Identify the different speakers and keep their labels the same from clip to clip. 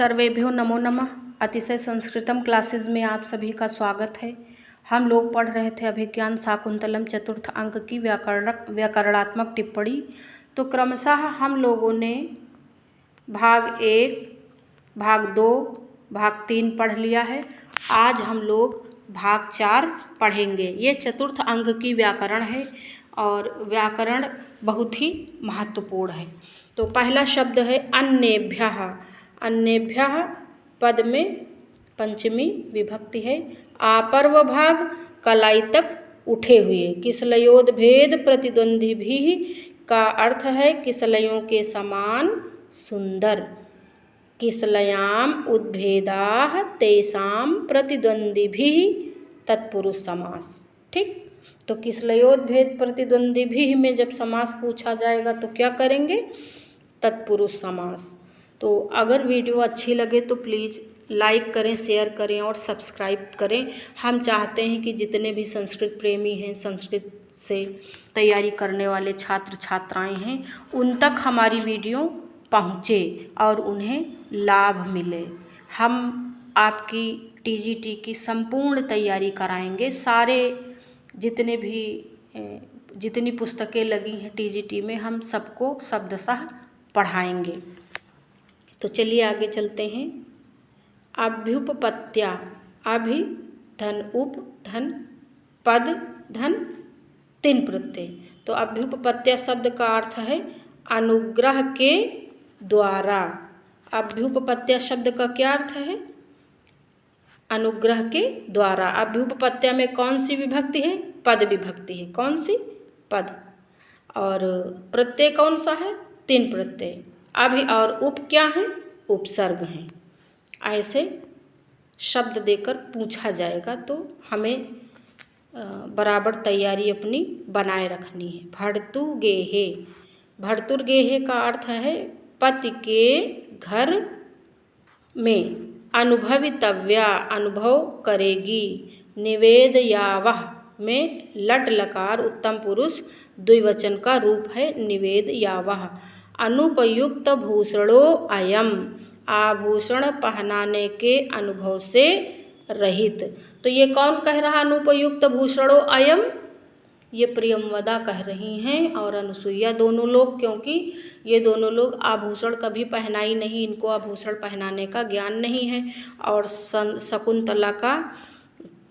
Speaker 1: सर्वेभ्यो नमो नमः। अतिशय संस्कृतम क्लासेज में आप सभी का स्वागत है। हम लोग पढ़ रहे थे अभिज्ञान शाकुंतलम चतुर्थ अंक की व्याकरणात्मक टिप्पणी। तो क्रमशः हम लोगों ने भाग 1, भाग 2, भाग 3 पढ़ लिया है। आज हम लोग भाग 4 पढ़ेंगे। ये चतुर्थ अंक की व्याकरण है और व्याकरण बहुत ही महत्वपूर्ण है। तो पहला शब्द है अन्येभ्यः। अन्येभ्यः पद में पंचमी विभक्ति है। आपर्व भाग कलाई तक उठे हुए। किसलयोद भेद प्रतिद्वंदी भी का अर्थ है किसलयों के समान सुंदर। किसलयाम उद्भेदाः तेषां प्रतिद्वंदी भी तत्पुरुष समास। ठीक, तो किसलयोद्भेद प्रतिद्वंदी भी में जब समास पूछा जाएगा तो क्या करेंगे? तत्पुरुष समास। तो अगर वीडियो अच्छी लगे तो प्लीज़ लाइक करें, शेयर करें और सब्सक्राइब करें। हम चाहते हैं कि जितने भी संस्कृत प्रेमी हैं, संस्कृत से तैयारी करने वाले छात्र छात्राएं हैं, उन तक हमारी वीडियो पहुँचे और उन्हें लाभ मिले। हम आपकी टीजीटी की संपूर्ण तैयारी कराएंगे। सारे जितनी पुस्तकें लगी हैं टीजीटी में, हम सबको शब्दशः पढ़ाएंगे। तो चलिए आगे चलते हैं। अभ्युपपत्त्या, अभि धन उप धन पद धन 3 प्रत्यय। तो अभ्युपपत्त्या शब्द का अर्थ है अनुग्रह के द्वारा। अभ्युपपत्त्या शब्द का क्या अर्थ है? अनुग्रह के द्वारा। अभ्युपपत्त्या में कौन सी विभक्ति है? पद विभक्ति है। कौन सी? पद। और प्रत्यय कौन सा है? 3 प्रत्यय। अभि और उप क्या है? उपसर्ग हैं। ऐसे शब्द देकर पूछा जाएगा तो हमें बराबर तैयारी अपनी बनाए रखनी है। भर्तुगेहे। भर्तुर्गेहे का अर्थ है पति के घर में। अनुभवितव्या, अनुभव करेगी। निवेदयावः में लट लकार उत्तम पुरुष द्विवचन का रूप है निवेदयावः। अनुपयुक्त भूषणो अयम, आभूषण पहनाने के अनुभव से रहित। तो ये कौन कह रहा अनुपयुक्त भूषणो अयम? ये प्रियंवदा कह रही हैं और अनुसुईया, दोनों लोग, क्योंकि ये दोनों लोग आभूषण कभी पहनाई नहीं, इनको आभूषण पहनाने का ज्ञान नहीं है। और शकुंतला का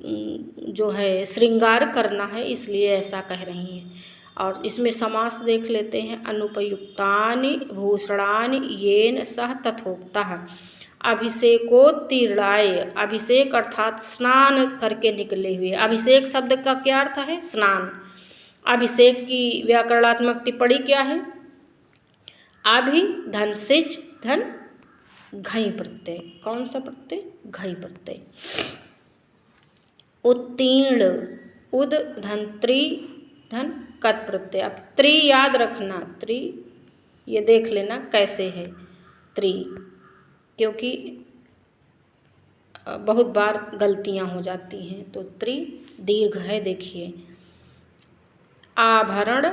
Speaker 1: जो है श्रृंगार करना है, इसलिए ऐसा कह रही हैं। और इसमें समास देख लेते हैं। अनुपयुक्तानि भूषणानि येन सह तथोक्तः। अभिषेकोत्तीर्णाय, अभिषेक अर्थात स्नान करके निकले हुए। अभिषेक शब्द का क्या अर्थ है? स्नान। अभिषेक की व्याकरणात्मक टिप्पणी क्या है? अभि धन सिच धन घई प्रत्यय। कौन सा प्रत्यय? घई प्रत्यय। उत्तीर्ण, उद धन त्रि धन कत प्रत्यय। अब त्रि याद रखना, त्रि ये देख लेना कैसे है त्रि, क्योंकि बहुत बार गलतियां हो जाती हैं। तो त्रि दीर्घ है, देखिए। आभरण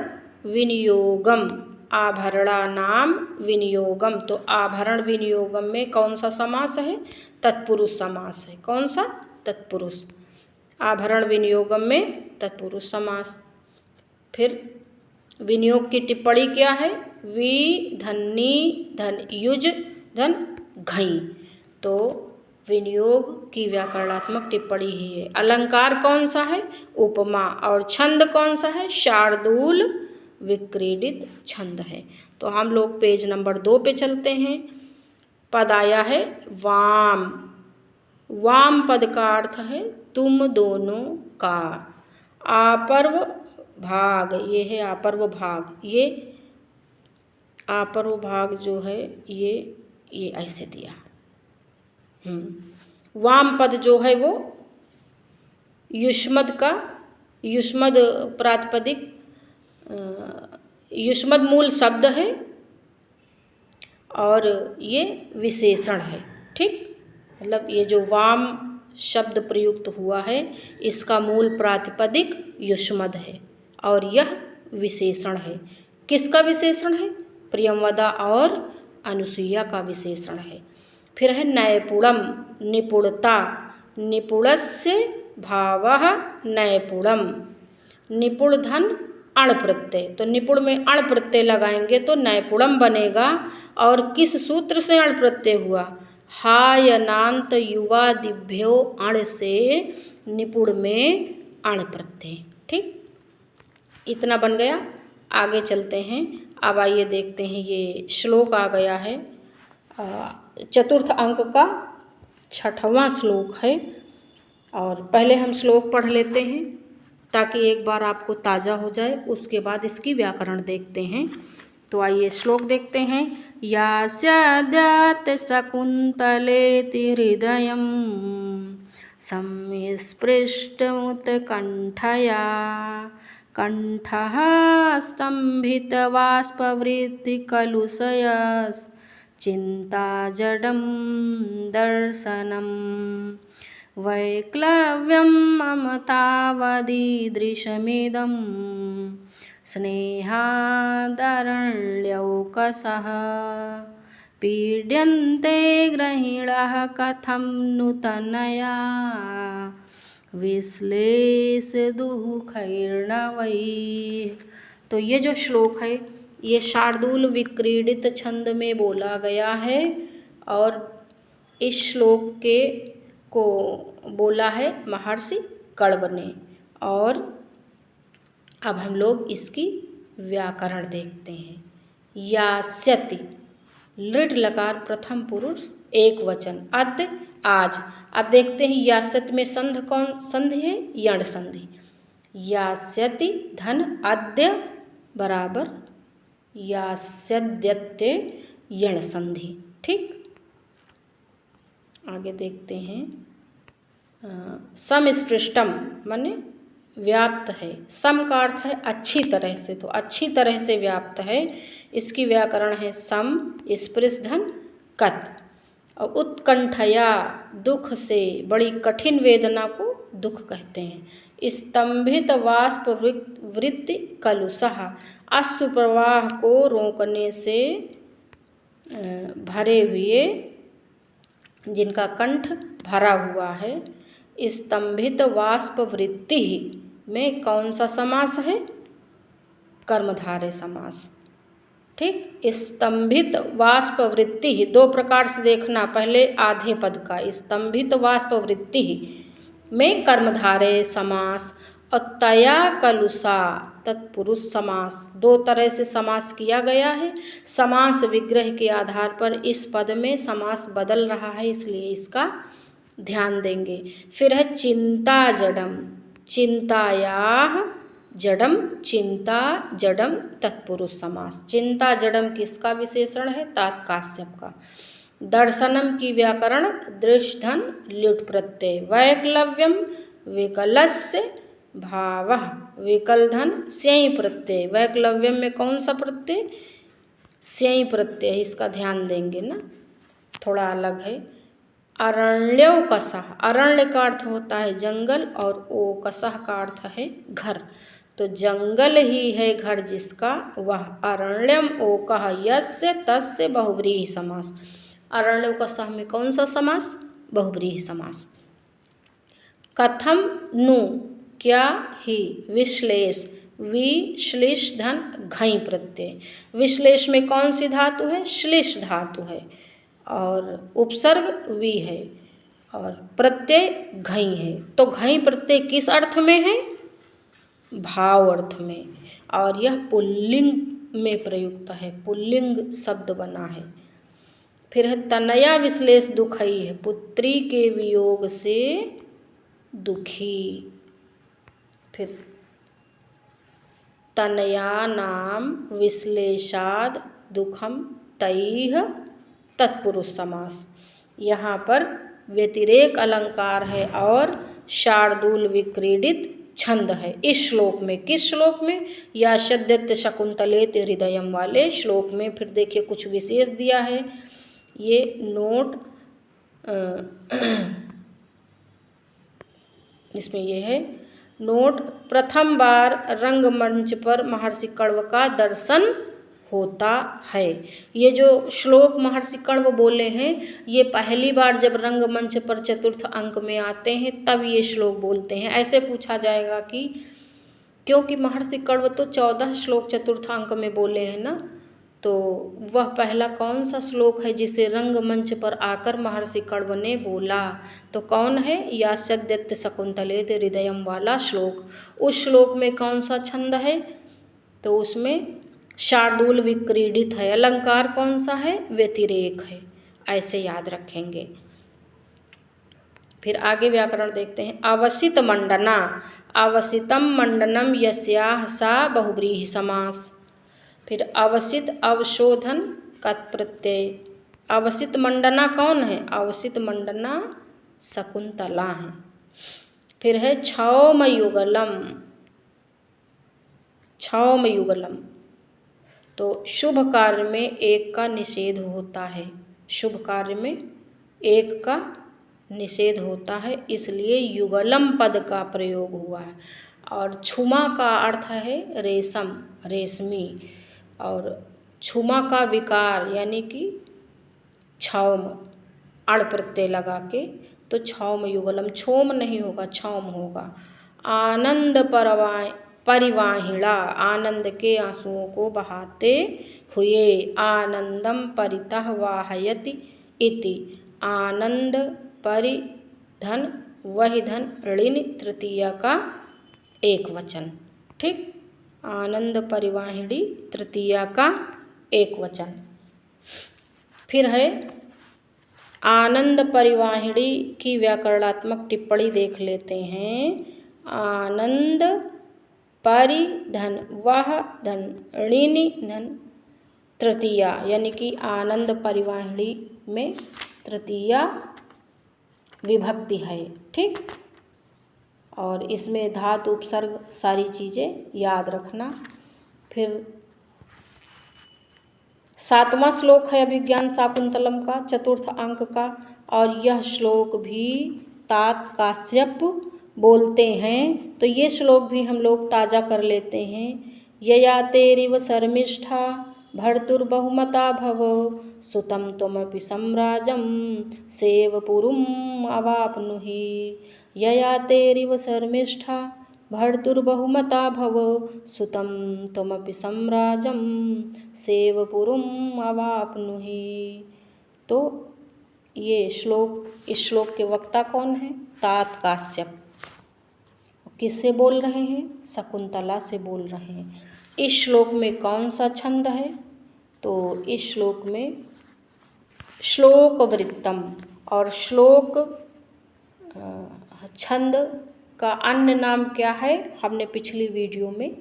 Speaker 1: विनियोगम, आभरणानाम विनियोगम। तो आभरण विनियोगम में कौन सा समास है? तत्पुरुष समास है। कौन सा? तत्पुरुष। आभरण विनियोगम में तत्पुरुष समास। फिर विनियोग की टिप्पणी क्या है? वि धन्नी धन युज धन घई। तो विनियोग की व्याकरणात्मक टिप्पणी ही है। अलंकार कौन सा है? उपमा। और छंद कौन सा है? शार्दूल विक्रीडित छंद है। तो हम लोग पेज नंबर 2 पे चलते हैं। पद आया है वाम। वाम पद का अर्थ है तुम दोनों का। आपर्व भाग, ये है आपर्व भाग। ये आपर्व भाग जो है ये ऐसे दिया। वाम पद जो है वो युष्मद का, युष्मद प्रातिपदिक, युष्मद मूल शब्द है और ये विशेषण है। ठीक, मतलब ये जो वाम शब्द प्रयुक्त हुआ है इसका मूल प्रातिपदिक युष्मद है और यह विशेषण है। किसका विशेषण है? प्रियंवदा और अनुसुईया का विशेषण है। फिर है नैपुणम, निपुणता, निपुणस्य भावः नैपुणम। निपुण धन अण प्रत्यय, तो निपुण में अण प्रत्यय लगाएंगे तो नैपुणम बनेगा। और किस सूत्र से अण प्रत्यय हुआ? हायनांत युवादिभ्यो अण से निपुण में अण प्रत्यय। ठीक, इतना बन गया। आगे चलते हैं। अब आइए देखते हैं, ये श्लोक आ गया है चतुर्थ अंक का 6वां श्लोक है। और पहले हम श्लोक पढ़ लेते हैं ताकि एक बार आपको ताज़ा हो जाए, उसके बाद इसकी व्याकरण देखते हैं। तो आइए श्लोक देखते हैं। यास्याद्यात् शकुन्तलेति हृदयं संस्पृष्टमुत्कण्ठया कंठः स्तम्भितबाष्पवृत्तिकलुषयश्चिन्ता जडं दर्शनम् वैक्लव्यं ममतावदीदृशमिदं स्नेहादरण्यौकसः पीड्यन्ते ग्रहिणः कथं नु तनया विश्लेषदुःखैर्नवैः। तो ये जो श्लोक है ये शार्दूल विक्रीडित छंद में बोला गया है और इस श्लोक के को बोला है महर्षि कण्व ने। और अब हम लोग इसकी व्याकरण देखते हैं। यास्यति, लृढ़ लकार प्रथम पुरुष एक वचन, अद्य आज। अब देखते हैं यास्यति में संधि कौन संधि है? यण संधि। यास्यति धन अद्य बराबर यास्यद्यत्य यण संधि। ठीक, आगे देखते हैं। समस्पृष्टम माने व्याप्त है। सम का अर्थ है अच्छी तरह से, तो अच्छी तरह से व्याप्त है। इसकी व्याकरण है सम स्पृश धन कत। और उत्कंठया दुख से, बड़ी कठिन वेदना को दुख कहते हैं। स्तंभित वाष्प वृत्ति कलुषः, अश्रु प्रवाह को रोकने से भरे हुए, जिनका कंठ भरा हुआ है। स्तंभित वाष्प वृत्ति में कौन सा समास है? कर्मधारय समास। ठीक, स्तंभित वाष्प वृत्ति दो प्रकार से देखना। पहले आधे पद का स्तंभित वाष्प वृत्ति में कर्मधारय समास और तया कलुषा तत्पुरुष समास, दो तरह से समास किया गया है। समास विग्रह के आधार पर इस पद में समास बदल रहा है, इसलिए इसका ध्यान देंगे। फिर है चिंता जडम, चिंतायाः जडम, चिंता जडम तत्पुरुष समास। चिंता जडम किसका विशेषण है? तात्कास्यप का। दर्शनम की व्याकरण दृश धन ल्युट प्रत्यय। वैक्लव्यम विकलस्य भावः, विकल धन स्यई प्रत्यय। वैक्लव्यम में कौन सा प्रत्यय? स्यई प्रत्यय, इसका ध्यान देंगे ना, थोड़ा अलग है। अरण्यौकसः, अरण्य का अर्थ होता है जंगल और ओकसः का अर्थ है घर। तो जंगल ही है घर जिसका, वह अरण्यम ओकः यस्य तस्य बहुव्रीहि समास। अरण्यौकसः में कौन सा समास? बहुव्रीहि समास। कथम नु क्या ही, विश्लेष विश्लिष धन घई प्रत्यय। विश्लेष में कौन सी धातु है? श्लिष धातु है और उपसर्ग वी है और प्रत्यय घई है। तो घई प्रत्यय किस अर्थ में है? भाव अर्थ में। और यह पुल्लिंग में प्रयुक्त है, पुल्लिंग शब्द बना है। फिर है तनया विश्लेष दुखई है, पुत्री के वियोग से दुखी। फिर तनया नाम विश्लेषाद दुखम तैह तत्पुरुष समास। यहाँ पर व्यतिरेक अलंकार है और शार्दूल विक्रीडित छंद है इस श्लोक में। किस श्लोक में? यास्यद्यत् शकुन्तलेत हृदयम वाले श्लोक में। फिर देखिए कुछ विशेष दिया है, ये नोट इसमें ये है नोट। प्रथम बार रंगमंच पर महर्षि कण्व का दर्शन होता है। ये जो श्लोक महर्षि कण्व बोले हैं, ये पहली बार जब रंगमंच पर चतुर्थ अंक में आते हैं तब ये श्लोक बोलते हैं। ऐसे पूछा जाएगा कि क्योंकि महर्षि कण्व तो 14 श्लोक चतुर्थ अंक में बोले हैं ना, तो वह पहला कौन सा श्लोक है जिसे रंगमंच पर आकर महर्षि कण्व ने बोला, तो कौन है? यास्यद्यत्य शकुंतलेति हृदयम वाला श्लोक। उस श्लोक में कौन सा छंद है? तो उसमें शार्दूल विक्रीडित है। अलंकार कौन सा है? व्यतिरेक है। ऐसे याद रखेंगे। फिर आगे व्याकरण देखते हैं। अवसित मंडना, अवसितम मंडनम यस्याह सा बहुव्रीहि समास। फिर अवसित अवशोधन कत प्रत्यय। अवसित मंडना कौन है? अवसित मंडना शकुंतला है। फिर है क्षौम युगलम, क्षौम युगलम, तो शुभ कार्य में एक का निषेध होता है। शुभ कार्य में एक का निषेध होता है, इसलिए युगलम पद का प्रयोग हुआ है। और छुमा का अर्थ है रेशम, रेशमी, और छुमा का विकार यानी कि क्षौम, अण प्रत्यय लगा के, तो क्षौम युगलम, क्षोम नहीं होगा, क्षौम होगा। आनंद परिवाहिणा, आनंद के आंसुओं को बहाते हुए। आनंदम परितः वाहयति इति। आनंद परिधन वही धन ऋण तृतीया का एक वचन। ठीक, आनंद परिवाहिणी तृतीया का एक वचन। फिर है आनंद परिवाहिणी की व्याकरणात्मक टिप्पणी देख लेते हैं। आनंद परिधन वह धन ऋणी धन तृतीया, यानी कि आनंद परिवाहिणी में तृतीया विभक्ति है। ठीक, और इसमें धातु उपसर्ग सारी चीज़ें याद रखना। फिर 7वां श्लोक है अभिज्ञान शाकुंतलम का, चतुर्थ अंक का, और यह श्लोक भी तात काश्यप बोलते हैं। तो ये श्लोक भी हम लोग ताज़ा कर लेते हैं। यया तेरिव शर्मिष्ठा भर्तुर्बहुमता भव, सुतं त्वमपि सम्राजं सेवपुरुम् अवाप्नुहि। यया तेरिव शर्मिष्ठा भर्तुर्बहुमता भव, सुतं त्वमपि सम्राजं सेवपुरुम् अवाप्नुहि। तो ये श्लोक, इस श्लोक के वक्ता कौन है? तात काश्यप। किससे बोल रहे हैं? शकुंतला से बोल रहे हैं। इस श्लोक में कौन सा छंद है? तो इस श्लोक में श्लोक वृत्तम, और श्लोक छंद का अन्य नाम क्या है हमने पिछली वीडियो में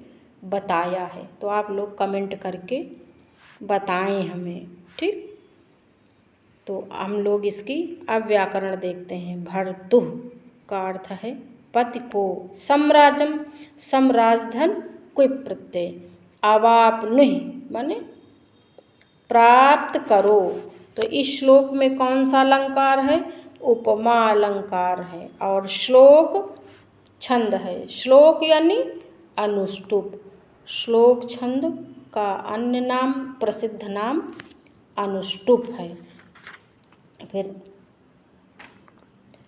Speaker 1: बताया है, तो आप लोग कमेंट करके बताएं हमें। ठीक, तो हम लोग इसकी अब व्याकरण देखते हैं। भर्तुः का अर्थ है पति को, सम्राजम सम्राजधन क्विप प्रत्यय, अवाप्नुहि माने प्राप्त करो। तो इस श्लोक में कौन सा अलंकार है? उपमा अलंकार है। और श्लोक छंद है। श्लोक यानी अनुष्टुप। श्लोक छंद का अन्य नाम, प्रसिद्ध नाम अनुष्टुप है। फिर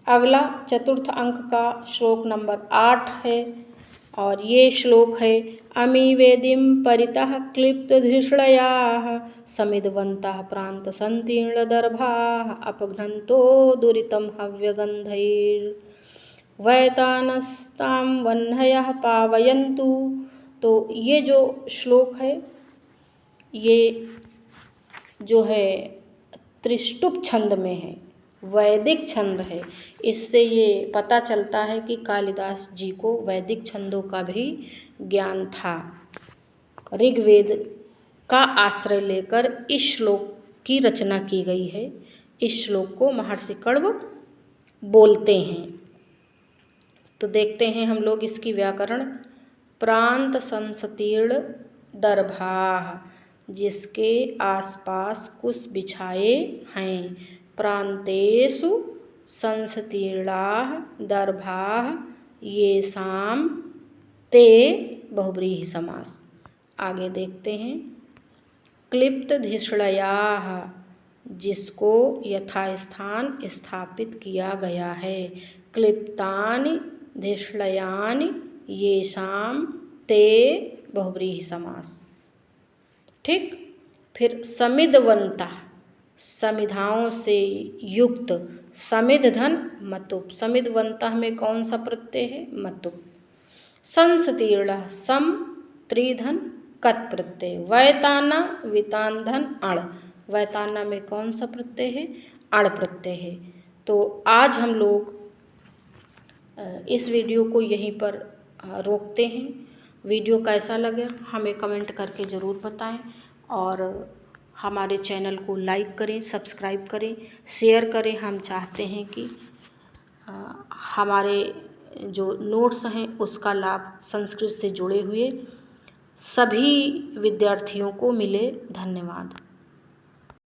Speaker 1: अगला चतुर्थ अंक का श्लोक नंबर 8 है, और ये श्लोक है अमी वेदिम परितः क्लिप्तधिषणयाः समिधवन्तः प्रांत संतीर्ण दर्भाः अपघ्नन्तो दुरितं हव्यगन्धैर्वैतानस्तां वह्नयः पावयन्तु। तो ये जो श्लोक है, ये जो है त्रिष्टुप छंद में है, वैदिक छंद है। इससे ये पता चलता है कि कालिदास जी को वैदिक छंदों का भी ज्ञान था। ऋग्वेद का आश्रय लेकर इस श्लोक की रचना की गई है। इस श्लोक को महर्षि कण्व बोलते हैं। तो देखते हैं हम लोग इसकी व्याकरण। प्रांत संसतीर्ण दर्भाः, जिसके आसपास कुश बिछाए हैं। प्रांतेषु संसतीर्णाः दर्भाः येषां ते बहुव्रीहि समास। आगे देखते हैं। क्लिप्त धिषणयाः, जिसको यथास्थान स्थापित किया गया है। क्लिप्तानि धिषणयानि येषां ते बहुव्रीहि समास। ठीक। फिर समिधवन्तः, समिधाओं से युक्त। समिध धन मतुप, समिधवन्तः में कौन सा प्रत्यय है? मतुप। संसतीर्णः, सम त्रिधन कत प्रत्यय। वैताना वितान धन अण, वैताना में कौन सा प्रत्यय है? अण प्रत्यय है। तो आज हम लोग इस वीडियो को यहीं पर रोकते हैं। वीडियो कैसा लगा हमें कमेंट करके ज़रूर बताएं और हमारे चैनल को लाइक करें, सब्सक्राइब करें, शेयर करें। हम चाहते हैं कि हमारे जो नोट्स हैं उसका लाभ संस्कृत से जुड़े हुए सभी विद्यार्थियों को मिले। धन्यवाद।